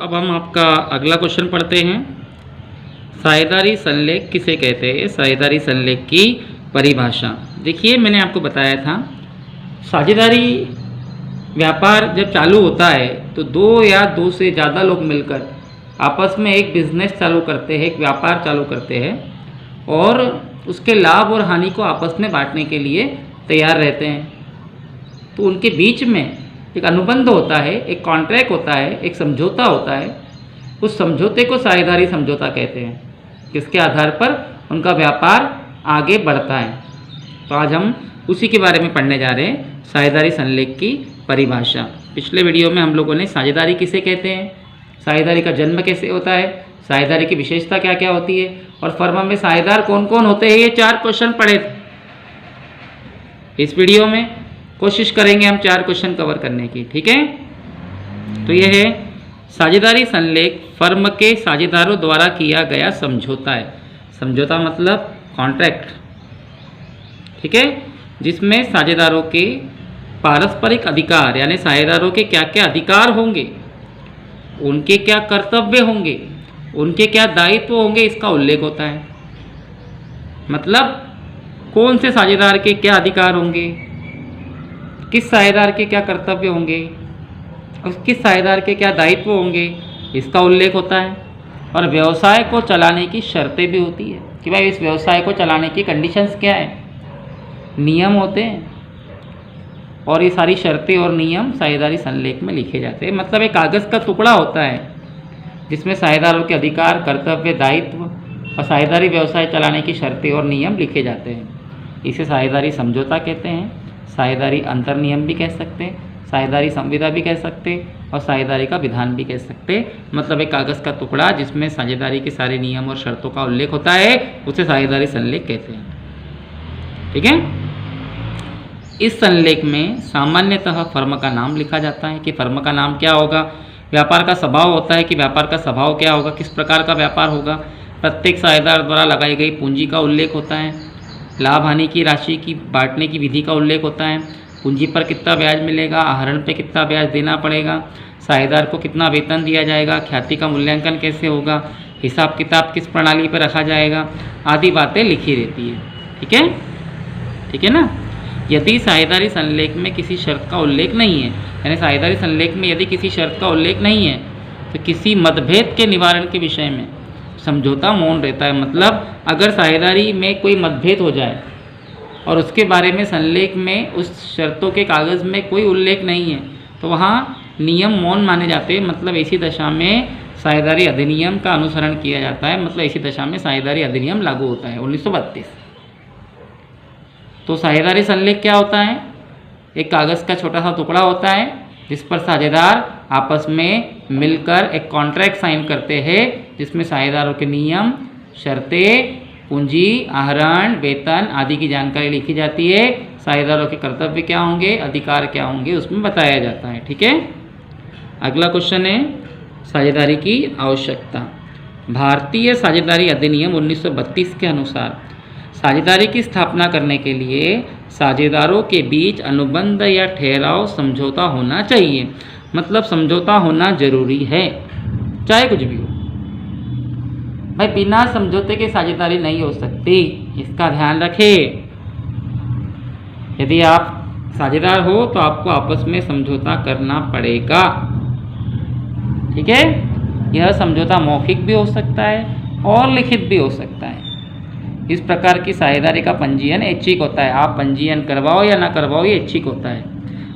अब हम आपका अगला क्वेश्चन पढ़ते हैं। साझेदारी संलेख किसे कहते हैं? साझेदारी संलेख की परिभाषा। देखिए, मैंने आपको बताया था साझेदारी व्यापार जब चालू होता है तो दो या दो से ज़्यादा लोग मिलकर आपस में एक बिजनेस चालू करते हैं, एक व्यापार चालू करते हैं और उसके लाभ और हानि को आपस में बांटने के लिए तैयार रहते हैं। तो उनके बीच में एक अनुबंध होता है, एक कॉन्ट्रैक्ट होता है, एक समझौता होता है। उस समझौते को साझेदारी समझौता कहते हैं, जिसके आधार पर उनका व्यापार आगे बढ़ता है। तो आज हम उसी के बारे में पढ़ने जा रहे हैं, साझेदारी संलेख की परिभाषा। पिछले वीडियो में हम लोगों ने साझेदारी किसे कहते हैं, साझेदारी का जन्म कैसे होता है, साझेदारी की विशेषता क्या क्या होती है और फर्म में साझेदार कौन कौन होते हैं, ये 4 क्वेश्चन पढ़े थे। इस वीडियो में कोशिश करेंगे हम 4 क्वेश्चन कवर करने की, ठीक है। तो यह है साझेदारी संलेख फर्म के साझेदारों द्वारा किया गया समझौता है। समझौता मतलब कॉन्ट्रैक्ट, ठीक है, जिसमें साझेदारों के पारस्परिक अधिकार यानी साझेदारों के क्या क्या अधिकार होंगे, उनके क्या कर्तव्य होंगे, उनके क्या दायित्व होंगे, इसका उल्लेख होता है। मतलब कौन से साझेदार के क्या अधिकार होंगे, किस साझेदार के क्या कर्तव्य होंगे और किस साझेदार के क्या दायित्व होंगे, इसका उल्लेख होता है। और व्यवसाय को चलाने की शर्तें भी होती है कि भाई इस व्यवसाय को चलाने की कंडीशंस क्या है, नियम होते हैं और ये सारी शर्तें और नियम साझेदारी संलेख में लिखे जाते हैं। मतलब एक कागज़ का टुकड़ा होता है जिसमें साझेदारों के अधिकार, कर्तव्य, दायित्व और साझेदारी व्यवसाय चलाने की शर्तें और नियम लिखे जाते हैं। इसे साझेदारी समझौता कहते हैं, साझेदारी अंतर नियम भी कह सकते हैं, साझेदारी संविदा भी कह सकते हैं और साझेदारी का विधान भी कह सकते हैं। मतलब एक कागज़ का टुकड़ा जिसमें साझेदारी के सारे नियम और शर्तों का उल्लेख होता है, उसे साझेदारी संलेख कहते हैं, ठीक है। इस संलेख में सामान्यतः फर्म का नाम लिखा जाता है कि फर्म का नाम क्या होगा, व्यापार का स्वभाव होता है कि व्यापार का स्वभाव क्या होगा, किस प्रकार का व्यापार होगा, प्रत्येक साझेदार द्वारा लगाई गई पूंजी का उल्लेख होता है, लाभ हानि की राशि की बांटने की विधि का उल्लेख होता है, पूंजी पर कितना ब्याज मिलेगा, आहरण पे कितना ब्याज देना पड़ेगा, साझेदार को कितना वेतन दिया जाएगा, ख्याति का मूल्यांकन कैसे होगा, हिसाब किताब किस प्रणाली पर रखा जाएगा, आदि बातें लिखी रहती है, ठीक है, ठीक है ना। यदि साझेदारी संलेख में किसी शर्त का उल्लेख नहीं है, यानी साझेदारी संलेख में यदि किसी शर्त का उल्लेख नहीं है तो किसी मतभेद के निवारण के विषय में समझौता मौन रहता है। मतलब अगर साझेदारी में कोई मतभेद हो जाए और उसके बारे में संलेख में उस शर्तों के कागज़ में कोई उल्लेख नहीं है तो वहाँ नियम मौन माने जाते हैं। मतलब ऐसी दशा में साझेदारी अधिनियम का अनुसरण किया जाता है। मतलब ऐसी दशा में साझेदारी अधिनियम लागू होता है 1932। तो साझेदारी संलेख क्या होता है, एक कागज़ का छोटा सा टुकड़ा होता है जिस पर साझेदार आपस में मिलकर एक कॉन्ट्रैक्ट साइन करते हैं जिसमें साझेदारों के नियम, शर्तें, पूंजी, आहरण, वेतन आदि की जानकारी लिखी जाती है। साझेदारों के कर्तव्य क्या होंगे, अधिकार क्या होंगे, उसमें बताया जाता है, ठीक है। अगला क्वेश्चन है साझेदारी की आवश्यकता। भारतीय साझेदारी अधिनियम 1932 के अनुसार साझेदारी की स्थापना करने के लिए साझेदारों के बीच अनुबंध या ठहराव समझौता होना चाहिए। मतलब समझौता होना जरूरी है, चाहे कुछ भी हो भाई, बिना समझौते के साझेदारी नहीं हो सकती, इसका ध्यान रखें। यदि आप साझेदार हो तो आपको आपस में समझौता करना पड़ेगा, ठीक है। यह समझौता मौखिक भी हो सकता है और लिखित भी हो सकता है। इस प्रकार की साझेदारी का पंजीयन ऐच्छिक होता है। आप पंजीयन करवाओ या ना करवाओ, ये ऐच्छिक होता है,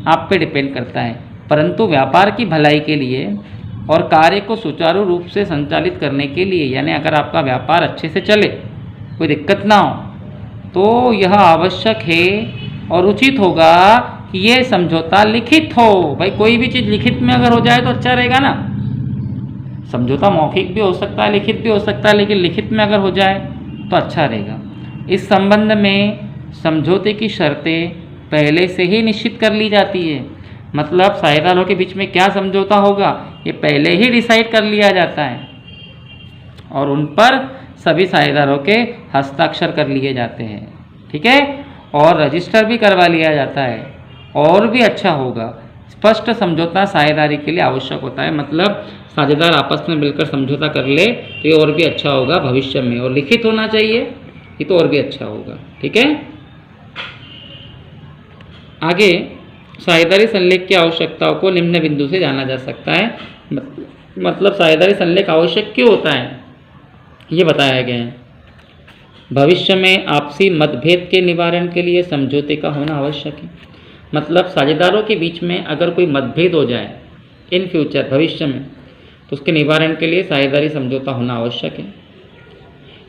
आप पे डिपेंड करता है। परंतु व्यापार की भलाई के लिए और कार्य को सुचारू रूप से संचालित करने के लिए, यानी अगर आपका व्यापार अच्छे से चले, कोई दिक्कत ना हो, तो यह आवश्यक है और उचित होगा कि ये समझौता लिखित हो। भाई कोई भी चीज़ लिखित में अगर हो जाए तो अच्छा रहेगा ना। समझौता मौखिक भी हो सकता है, लिखित भी हो सकता है, लेकिन लिखित में अगर हो जाए तो अच्छा रहेगा। इस संबंध में समझौते की शर्तें पहले से ही निश्चित कर ली जाती है। मतलब साझेदारों के बीच में क्या समझौता होगा ये पहले ही डिसाइड कर लिया जाता है और उन पर सभी साझेदारों के हस्ताक्षर कर लिए जाते हैं, ठीक है, और रजिस्टर भी करवा लिया जाता है। और भी अच्छा होगा स्पष्ट समझौता साझेदारी के लिए आवश्यक होता है। मतलब साझेदार आपस में मिलकर समझौता कर ले तो ये और भी अच्छा होगा भविष्य में, और लिखित होना चाहिए, ये तो और भी अच्छा होगा। ठीक है, आगे साझेदारी संलेख की आवश्यकताओं को निम्न बिंदु से जाना जा सकता है। मतलब साझेदारी संलेख आवश्यक क्यों होता है ये बताया गया है। भविष्य में आपसी मतभेद के निवारण के लिए समझौते का होना आवश्यक है। मतलब साझेदारों के बीच में अगर कोई मतभेद हो जाए इन फ्यूचर भविष्य में, तो उसके निवारण के लिए साझेदारी समझौता होना आवश्यक है।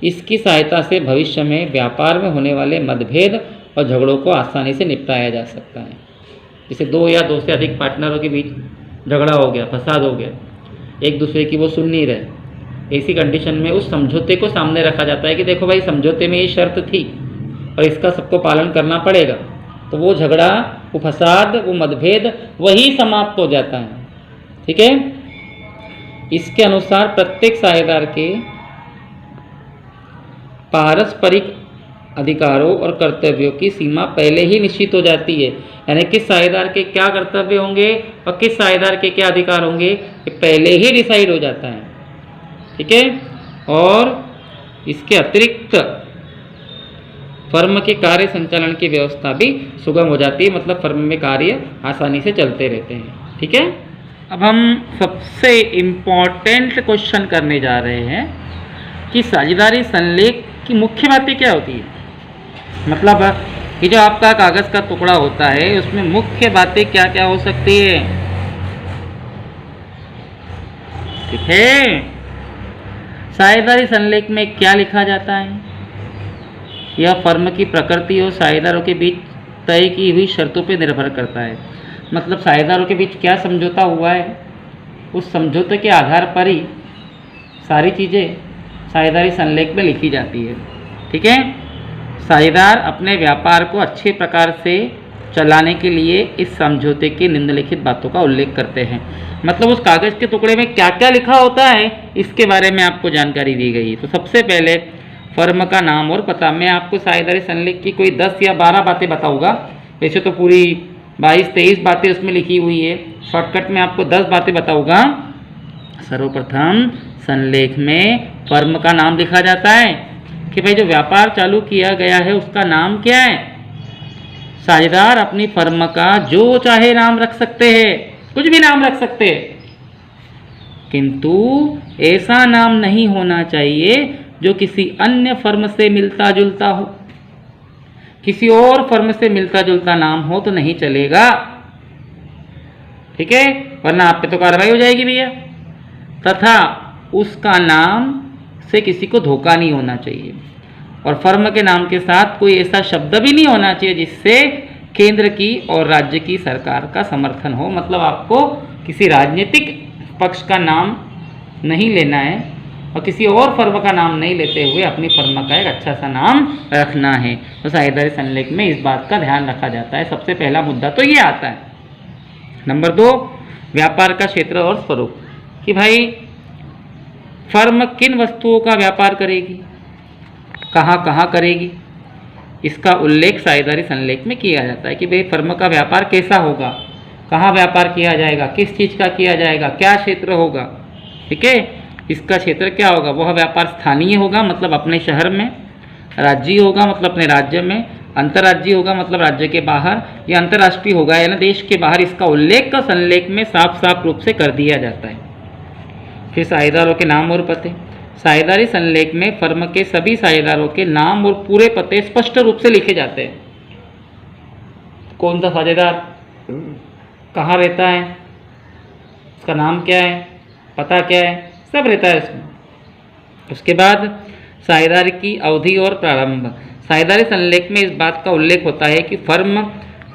इसकी सहायता से भविष्य में व्यापार में होने वाले मतभेद और झगड़ों को आसानी से निपटाया जा सकता है। जैसे दो या दो से अधिक पार्टनरों के बीच झगड़ा हो गया, फसाद हो गया, एक दूसरे की वो सुन नहीं रहे, ऐसी कंडीशन में उस समझौते को सामने रखा जाता है कि देखो भाई समझौते में ये शर्त थी और इसका सबको पालन करना पड़ेगा, तो वो झगड़ा, वो फसाद, वो मतभेद वही समाप्त हो जाता है। ठीक है, इसके अनुसार प्रत्येक साझेदार के पारस्परिक अधिकारों और कर्तव्यों की सीमा पहले ही निश्चित हो जाती है। यानी किस साझेदार के क्या कर्तव्य होंगे और किस साझेदार के क्या अधिकार होंगे ये पहले ही डिसाइड हो जाता है। ठीक है, और इसके अतिरिक्त फर्म के कार्य संचालन की व्यवस्था भी सुगम हो जाती है। मतलब फर्म में कार्य आसानी से चलते रहते हैं। ठीक है, अब हम सबसे इम्पोर्टेंट क्वेश्चन करने जा रहे हैं कि साझेदारी संलेख की मुख्य बातें क्या होती है। मतलब ये जो आपका कागज़ का टुकड़ा होता है उसमें मुख्य बातें क्या क्या हो सकती है। ठीक है, साझेदारी संलेख में क्या लिखा जाता है, यह फर्म की प्रकृति और साझेदारों के बीच तय की हुई शर्तों पर निर्भर करता है। मतलब साझेदारों के बीच क्या समझौता हुआ है, उस समझौते के आधार पर ही सारी चीज़ें साझेदारी संलेख में लिखी जाती है। ठीक है, साझेदार अपने व्यापार को अच्छे प्रकार से चलाने के लिए इस समझौते की निम्नलिखित बातों का उल्लेख करते हैं। मतलब उस कागज़ के टुकड़े में क्या क्या लिखा होता है इसके बारे में आपको जानकारी दी गई है। तो सबसे पहले फर्म का नाम और पता। मैं आपको साझेदारी संलेख की कोई 10 या 12 बातें बताऊंगा, वैसे तो पूरी 22-23 बातें उसमें लिखी हुई है, शॉर्टकट में आपको 10 बातें बताऊंगा। सर्वप्रथम संलेख में फर्म का नाम लिखा जाता है कि भाई जो व्यापार चालू किया गया है उसका नाम क्या है। साझेदार अपनी फर्म का जो चाहे नाम रख सकते हैं, कुछ भी नाम रख सकते हैं, किंतु ऐसा नाम नहीं होना चाहिए जो किसी अन्य फर्म से मिलता जुलता हो। किसी और फर्म से मिलता जुलता नाम हो तो नहीं चलेगा। ठीक है, वरना आप पे तो कार्रवाई हो जाएगी भैया। तथा उसका नाम से किसी को धोखा नहीं होना चाहिए, और फर्म के नाम के साथ कोई ऐसा शब्द भी नहीं होना चाहिए जिससे केंद्र की और राज्य की सरकार का समर्थन हो। मतलब आपको किसी राजनीतिक पक्ष का नाम नहीं लेना है और किसी और फर्म का नाम नहीं लेते हुए अपनी फर्म का एक अच्छा सा नाम रखना है। तो साझेदारी संलेख में इस बात का ध्यान रखा जाता है। सबसे पहला मुद्दा तो ये आता है। नंबर 2, व्यापार का क्षेत्र और स्वरूप, कि भाई फर्म किन वस्तुओं का व्यापार करेगी, कहाँ कहाँ करेगी, इसका उल्लेख साझेदारी संलेख में किया जाता है कि भाई फर्म का व्यापार कैसा होगा, कहाँ व्यापार किया जाएगा, किस चीज़ का किया जाएगा, क्या क्षेत्र होगा। ठीक है, इसका क्षेत्र क्या होगा, वह व्यापार स्थानीय होगा मतलब अपने शहर में, राज्यीय होगा मतलब अपने राज्य में, अंतर्राज्यीय होगा मतलब राज्य के बाहर, या अंतर्राष्ट्रीय होगा यानी देश के बाहर। इसका उल्लेख का संलेख में साफ साफ रूप से कर दिया जाता है। फिर साझेदारों के नाम और पते। साझेदारी संलेख में फर्म के सभी साझेदारों के नाम और पूरे पते स्पष्ट रूप से लिखे जाते हैं। कौन सा साझेदार कहाँ रहता है, उसका नाम क्या है, पता क्या है, सब रहता है इसमें। उसके बाद साझेदारी की अवधि और प्रारंभ। साझेदारी संलेख में इस बात का उल्लेख होता है कि फर्म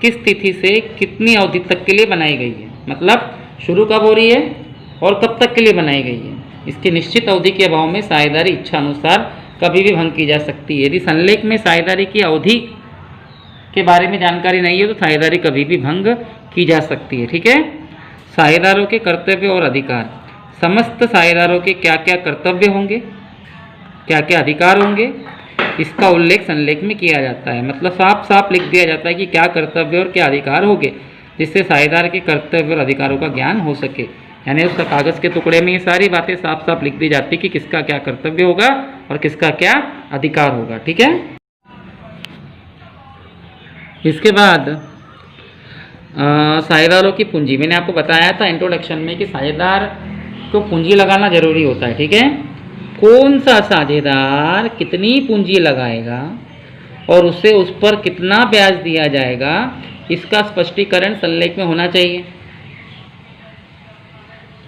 किस तिथि से कितनी अवधि तक के लिए बनाई गई है, मतलब शुरू कब हो रही है और कब तक के लिए बनाई गई है। इसकी निश्चित अवधि के अभाव में साझेदारी इच्छा अनुसार कभी भी भंग की जा सकती है। यदि संलेख में साझेदारी की अवधि के बारे में जानकारी नहीं है तो साझेदारी कभी भी भंग की जा सकती है। ठीक है, साझेदारों के कर्तव्य और अधिकार। समस्त साझेदारों के क्या क्या कर्तव्य होंगे, क्या क्या अधिकार होंगे, इसका उल्लेख संलेख में किया जाता है। मतलब साफ साफ लिख दिया जाता है कि क्या कर्तव्य और क्या अधिकार होंगे। जिससे साझेदार के कर्तव्य और अधिकारों का ज्ञान हो सके। यानी उस कागज़ के टुकड़े में ये सारी बातें साफ साफ लिख दी जाती कि किसका क्या कर्तव्य होगा और किसका क्या अधिकार होगा। ठीक है। इसके बाद साझेदारों की पूंजी, मैंने आपको बताया था इंट्रोडक्शन में कि साझेदार को पूंजी लगाना जरूरी होता है। ठीक है। कौन सा साझेदार कितनी पूंजी लगाएगा और उसे उस पर कितना ब्याज दिया जाएगा, इसका स्पष्टीकरण संलेख में होना चाहिए।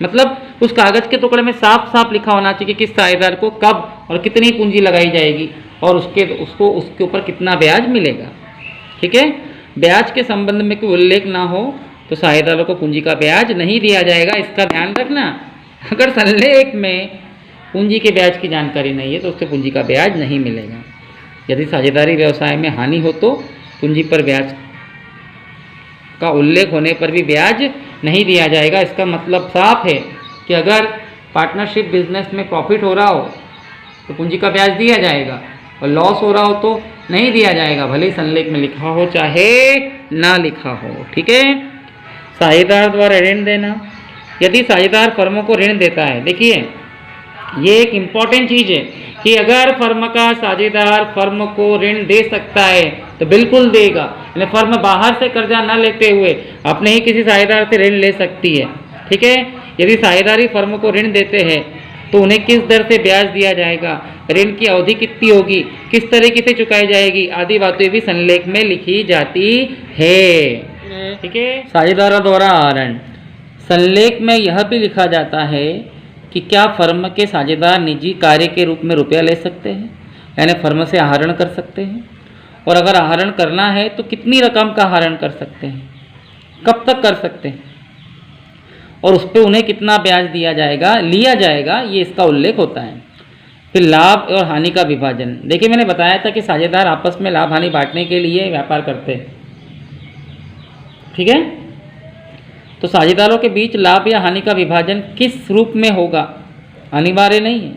मतलब उस कागज के टुकड़े में साफ साफ लिखा होना चाहिए कि किस साझेदार को कब और कितनी पूंजी लगाई जाएगी और उसके ऊपर कितना ब्याज मिलेगा। ठीक है। ब्याज के संबंध में कोई उल्लेख ना हो तो साझेदारों को पूंजी का ब्याज नहीं दिया जाएगा, इसका ध्यान रखना। अगर संलेख में पूंजी के ब्याज की जानकारी नहीं है तो उससे पूंजी का ब्याज नहीं मिलेगा। यदि साझेदारी व्यवसाय में हानि हो तो पूंजी पर ब्याज का उल्लेख होने पर भी ब्याज नहीं दिया जाएगा। इसका मतलब साफ है कि अगर पार्टनरशिप बिजनेस में प्रॉफिट हो रहा हो तो पूंजी का ब्याज दिया जाएगा और लॉस हो रहा हो तो नहीं दिया जाएगा, भले ही संलेख में लिखा हो चाहे ना लिखा हो। ठीक है। साझेदार द्वारा ऋण देना, यदि साझेदार फर्मों को ऋण देता है, देखिए ये एक इम्पॉर्टेंट चीज़ है कि अगर फर्म का साझेदार फर्म को ऋण दे सकता है तो बिल्कुल देगा। यानी फर्म बाहर से कर्जा न लेते हुए अपने ही किसी साझेदार से ऋण ले सकती है। ठीक है। यदि साझेदारी फर्म को ऋण देते हैं तो उन्हें किस दर से ब्याज दिया जाएगा, ऋण की अवधि कितनी होगी, किस तरीके से चुकाई जाएगी, आदि बातें भी संलेख में लिखी जाती है। ठीक है। साझेदारों द्वारा आहरण, संलेख में यह भी लिखा जाता है कि क्या फर्म के साझेदार निजी कार्य के रूप में रुपया ले सकते हैं, यानी फर्म से आहरण कर सकते हैं, और अगर आहरण करना है तो कितनी रकम का आहरण कर सकते हैं, कब तक कर सकते हैं और उस पर उन्हें कितना ब्याज दिया जाएगा, ये इसका उल्लेख होता है। फिर लाभ और हानि का विभाजन, देखिए मैंने बताया था कि साझेदार आपस में लाभ हानि बांटने के लिए व्यापार करते हैं। ठीक है। तो साझेदारों के बीच लाभ या हानि का विभाजन किस रूप में होगा अनिवार्य नहीं है।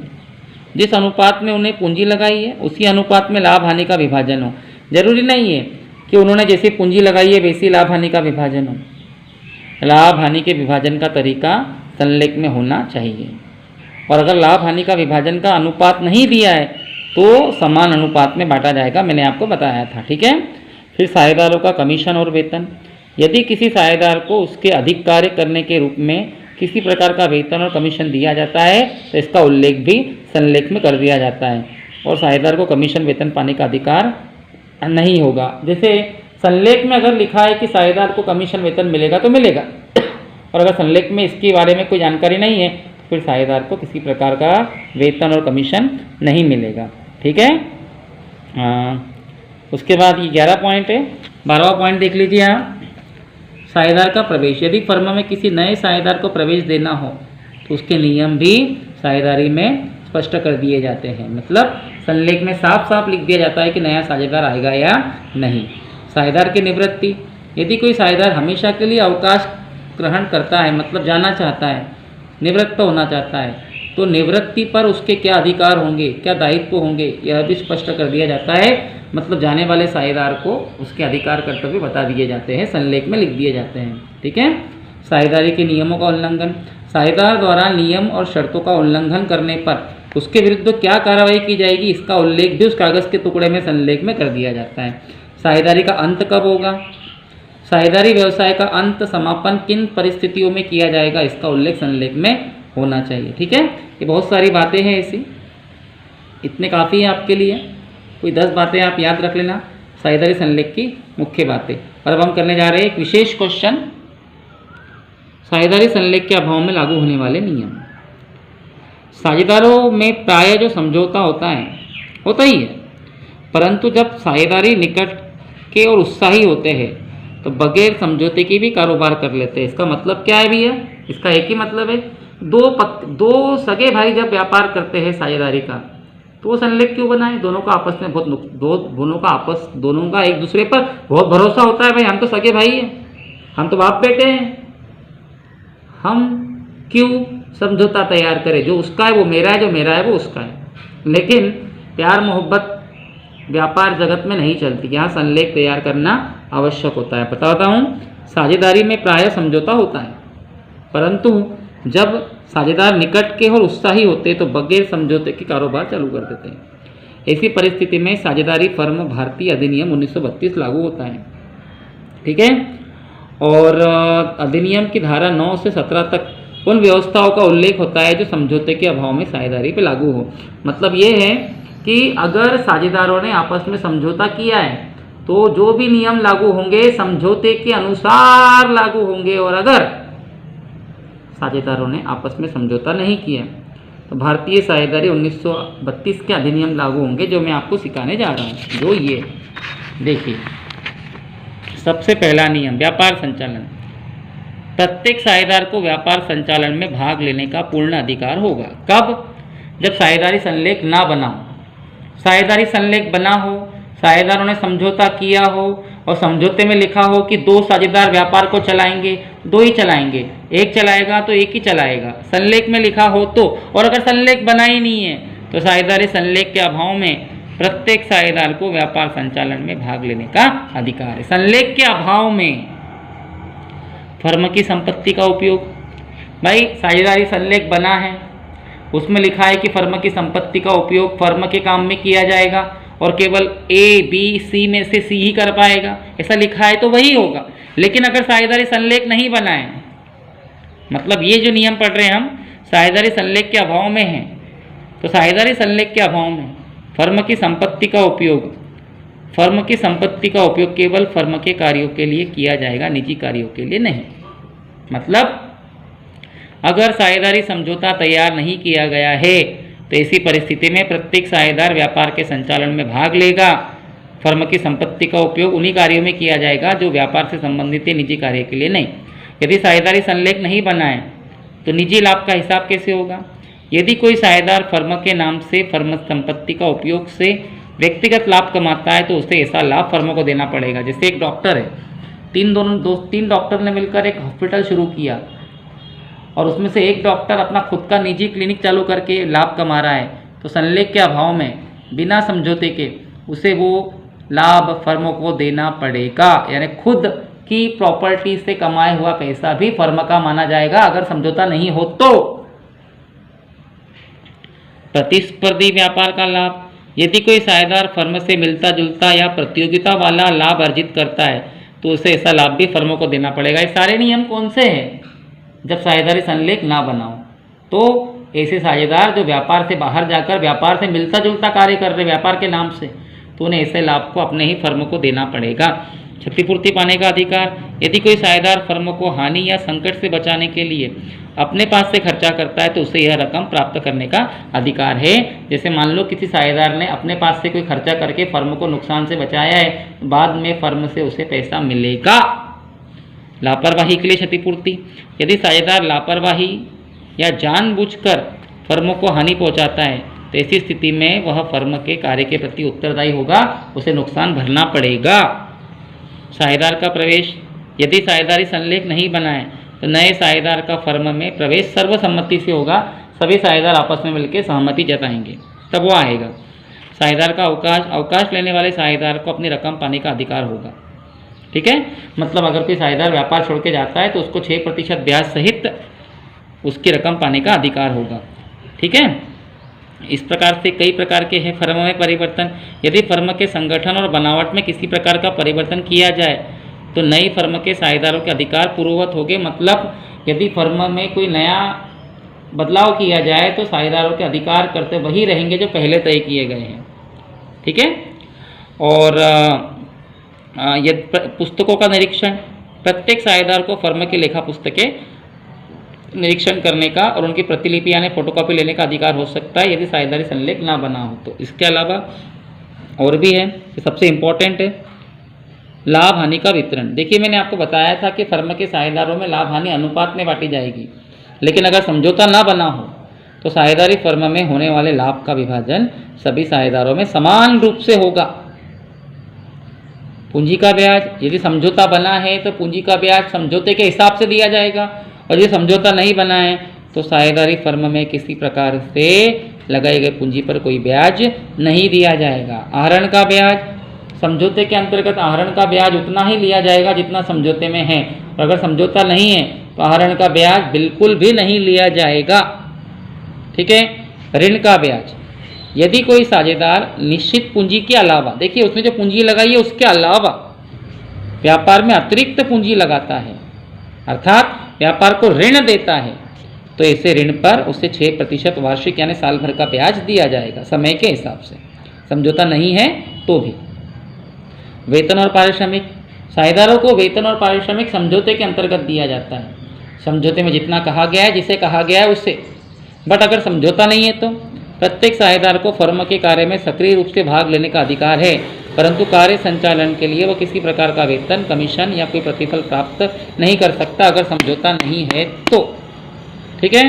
जिस अनुपात में उन्हें पूंजी लगाई है उसी अनुपात में लाभ हानि का विभाजन हो। जरूरी नहीं है कि उन्होंने जैसी पूंजी लगाई है वैसी लाभ हानि का विभाजन हो। लाभ हानि के विभाजन का तरीका संलेख में होना चाहिए, और अगर लाभ हानि का विभाजन का अनुपात नहीं दिया है तो समान अनुपात में बांटा जाएगा, मैंने आपको बताया था। ठीक है। फिर साझेदारों का कमीशन और वेतन, यदि किसी साझेदार को उसके अधिक कार्य करने के रूप में किसी प्रकार का वेतन और कमीशन दिया जाता है तो इसका उल्लेख भी संलेख में कर दिया जाता है, और साझेदार को कमीशन वेतन पाने का अधिकार नहीं होगा। जैसे संलेख में अगर लिखा है कि साझेदार को कमीशन वेतन मिलेगा तो मिलेगा, और अगर संलेख में इसके बारे में कोई जानकारी नहीं है तो फिर साझेदार को किसी प्रकार का वेतन और कमीशन नहीं मिलेगा। ठीक है। उसके बाद ये 11 पॉइंट है। 12वां पॉइंट देख लीजिए आप, साझेदार का प्रवेश, यदि फर्म में किसी नए साझेदार को प्रवेश देना हो तो उसके नियम भी साझेदारी में स्पष्ट कर दिए जाते हैं। मतलब संलेख में साफ साफ लिख दिया जाता है कि नया साझेदार आएगा या नहीं। साझेदार की निवृत्ति, यदि कोई साझेदार हमेशा के लिए अवकाश ग्रहण करता है, मतलब जाना चाहता है, निवृत्त होना चाहता है, तो निवृत्ति पर उसके क्या अधिकार होंगे, क्या दायित्व होंगे, यह भी स्पष्ट कर दिया जाता है। मतलब जाने वाले साझेदार को उसके अधिकार कर्तव्य बता दिए जाते हैं, संलेख में लिख दिए जाते हैं। ठीक है। साझेदारी के नियमों का उल्लंघन, साझेदार द्वारा नियम और शर्तों का उल्लंघन करने पर उसके विरुद्ध क्या कार्रवाई की जाएगी, इसका उल्लेख भी उस कागज़ के टुकड़े में संलेख में कर दिया जाता है। साझेदारी का अंत कब होगा, साझेदारी व्यवसाय का अंत समापन किन परिस्थितियों में किया जाएगा, इसका उल्लेख संलेख में होना चाहिए। ठीक है। ये बहुत सारी बातें हैं ऐसी, इतने काफ़ी है आपके लिए। कोई 10 बातें आप याद रख लेना, साझेदारी संलेख की मुख्य बातें। और अब हम करने जा रहे हैं एक विशेष क्वेश्चन, साझेदारी संलेख के अभाव में लागू होने वाले नियम। साझेदारों में प्राय जो समझौता होता ही है, परंतु जब साझेदारी निकट के और उत्साही होते हैं तो बगैर समझौते की भी कारोबार कर लेते हैं। इसका मतलब क्या है भैया, इसका एक ही मतलब है, दो सगे भाई जब व्यापार करते हैं साझेदारी का तो वो संलेख क्यों बनाए, दोनों का आपस में दोनों का एक दूसरे पर बहुत भरोसा होता है। भाई हम तो सगे भाई हैं, हम तो बाप बेटे हैं, हम क्यों समझौता तैयार करें, जो उसका है वो मेरा है, जो मेरा है वो उसका है। लेकिन प्यार मोहब्बत व्यापार जगत में नहीं चलती। यहाँ संलेख तैयार करना आवश्यक होता है। बताता हूँ, साझेदारी में प्रायः समझौता होता है, परंतु जब साझेदार निकट के और उत्साही होते हैं तो बगैर समझौते के कारोबार चालू कर देते हैं। ऐसी परिस्थिति में साझेदारी फर्म भारतीय अधिनियम 1932 लागू होता है। ठीक है, और अधिनियम की धारा 9 से 17 तक उन व्यवस्थाओं का उल्लेख होता है जो समझौते के अभाव में साझेदारी पे लागू हो। मतलब ये है कि अगर साझेदारों ने आपस में समझौता किया है तो जो भी नियम लागू होंगे समझौते के अनुसार लागू होंगे, और अगर साझेदारों ने आपस में समझौता नहीं किया तो भारतीय साझेदारी 1932 के अधिनियम लागू होंगे, जो मैं आपको सिखाने जा रहा हूँ। जो ये देखिए, सबसे पहला नियम व्यापार संचालन। प्रत्येक साझेदार को व्यापार संचालन में भाग लेने का पूर्ण अधिकार होगा। कब? जब साझेदारी संलेख ना बना हो। साझेदारी संलेख बना हो, साझेदारों ने समझौता किया हो और समझौते में लिखा हो कि 2 साझेदार व्यापार को चलाएंगे, 2 ही चलाएंगे, एक चलाएगा तो एक ही चलाएगा, संलेख में लिखा हो तो। और अगर संलेख बना ही नहीं है तो साझेदारी संलेख के अभाव में प्रत्येक साझेदार को व्यापार संचालन में भाग लेने का अधिकार है। संलेख के अभाव में फर्म की संपत्ति का उपयोग, भाई साझेदारी संलेख बना है, उसमें लिखा है कि फर्म की संपत्ति का उपयोग फर्म के काम में किया जाएगा और केवल ए बी सी में से सी ही कर पाएगा, ऐसा लिखा है तो वही होगा। लेकिन अगर साझेदारी संलेख नहीं बना है, मतलब ये जो नियम पढ़ रहे हैं हम साझेदारी संलेख के अभाव में हैं, तो साझेदारी संलेख के अभाव में फर्म की संपत्ति का उपयोग केवल फर्म के कार्यों के लिए किया जाएगा, निजी कार्यों के लिए नहीं। मतलब अगर साझेदारी समझौता तैयार नहीं किया गया है तो ऐसी परिस्थिति में प्रत्येक साझेदार व्यापार के संचालन में भाग लेगा। फर्म की संपत्ति का उपयोग उन्हीं कार्यों में किया जाएगा जो व्यापार से संबंधित है, निजी कार्य के लिए नहीं। यदि साझेदारी संलेख नहीं बना है तो निजी लाभ का हिसाब कैसे होगा? यदि कोई साझेदार फर्म के नाम से फर्म संपत्ति का उपयोग से व्यक्तिगत लाभ कमाता है तो उसे ऐसा लाभ फर्म को देना पड़ेगा। जैसे एक डॉक्टर है, तीन डॉक्टर ने मिलकर एक हॉस्पिटल शुरू किया और उसमें से एक डॉक्टर अपना खुद का निजी क्लिनिक चालू करके लाभ कमा रहा है, तो संलेख के अभाव में बिना समझौते के उसे वो लाभ फर्म को देना पड़ेगा। यानी खुद की प्रॉपर्टी से कमाया हुआ पैसा भी फर्म का माना जाएगा अगर समझौता नहीं हो तो। प्रतिस्पर्धी व्यापार का लाभ, यदि कोई साझेदार फर्म से मिलता जुलता या प्रतियोगिता वाला लाभ अर्जित करता है तो उसे ऐसा लाभ भी फर्म को देना पड़ेगा। ये सारे नियम कौन से हैं? जब साझेदारी संलेख ना बनाओ तो ऐसे साझेदार जो व्यापार से बाहर जाकर व्यापार से मिलता जुलता कार्य कर रहे व्यापार के नाम से, तो उन्हें ऐसे लाभ को अपने ही फर्म को देना पड़ेगा। क्षतिपूर्ति पाने का अधिकार, यदि कोई साझेदार फर्म को हानि या संकट से बचाने के लिए अपने पास से खर्चा करता है तो उसे यह रकम प्राप्त करने का अधिकार है। जैसे मान लो किसी साझेदार ने अपने पास से कोई खर्चा करके फर्म को नुकसान से बचाया है, बाद में फर्म से उसे पैसा मिलेगा। लापरवाही के लिए क्षतिपूर्ति, यदि साझेदार लापरवाही या जानबूझकर फर्म को हानि पहुंचाता है तो ऐसी स्थिति में वह फर्म के कार्य के प्रति उत्तरदायी होगा, उसे नुकसान भरना पड़ेगा। साझेदार का प्रवेश, यदि साझेदारी संलेख नहीं बना है तो नए साझेदार का फर्म में प्रवेश सर्वसम्मति से होगा। सभी साझेदार आपस में मिलकर सहमति जताएंगे तब वो आएगा। साझेदार का अवकाश लेने वाले साझेदार को अपनी रकम पाने का अधिकार होगा। ठीक है, मतलब अगर कोई साझेदार व्यापार छोड़ के जाता है तो उसको 6% ब्याज सहित उसकी रकम पाने का अधिकार होगा। ठीक है, इस प्रकार से कई प्रकार के हैं फर्म में परिवर्तन। यदि फर्म के संगठन और बनावट में किसी प्रकार का परिवर्तन किया जाए तो नई फर्म के साझेदारों के अधिकार पूर्ववत होंगे। मतलब यदि फर्म में कोई नया बदलाव किया जाए तो साझेदारों के अधिकार करते वही रहेंगे जो पहले तय किए गए हैं। ठीक है, और पुस्तकों का निरीक्षण, प्रत्येक साझेदार को फर्म की लेखा पुस्तकें निरीक्षण करने का और उनकी प्रतिलिपि यानी फोटोकॉपी लेने का अधिकार हो सकता है यदि साझेदारी संलेख ना बना हो तो। इसके अलावा और भी है, सबसे इम्पोर्टेंट है लाभ हानि का वितरण। देखिए मैंने आपको बताया था कि फर्म के साझेदारों में लाभ हानि अनुपात में बांटी जाएगी, लेकिन अगर समझौता ना बना हो तो साझेदारी फर्म में होने वाले लाभ का विभाजन सभी साझेदारों में समान रूप से होगा। पूंजी का ब्याज, यदि समझौता बना है तो पूंजी का ब्याज समझौते के हिसाब से दिया जाएगा, और यदि समझौता नहीं बना है तो साझेदारी फर्म में किसी प्रकार से लगाई गई पूंजी पर कोई ब्याज नहीं दिया जाएगा। आहरण का ब्याज, समझौते के अंतर्गत आहरण का ब्याज उतना ही लिया जाएगा जितना समझौते में है, और अगर समझौता नहीं है तो आहरण का ब्याज बिल्कुल भी नहीं लिया जाएगा। ठीक है। ऋण का ब्याज, यदि कोई साझेदार निश्चित पूंजी के अलावा, देखिए उसने जो पूंजी लगाई है उसके अलावा व्यापार में अतिरिक्त पूंजी लगाता है, अर्थात व्यापार को ऋण देता है, तो ऐसे ऋण पर उसे 6% वार्षिक यानी साल भर का ब्याज दिया जाएगा समय के हिसाब से, समझौता नहीं है तो भी। वेतन और पारिश्रमिक, साझेदारों को वेतन और पारिश्रमिक समझौते के अंतर्गत दिया जाता है। समझौते में जितना कहा गया है, जिसे कहा गया है उससे, बट अगर समझौता नहीं है तो प्रत्येक साझेदार को फर्म के कार्य में सक्रिय रूप से भाग लेने का अधिकार है, परंतु कार्य संचालन के लिए वह किसी प्रकार का वेतन, कमीशन या कोई प्रतिफल प्राप्त नहीं कर सकता अगर समझौता नहीं है तो। ठीक है।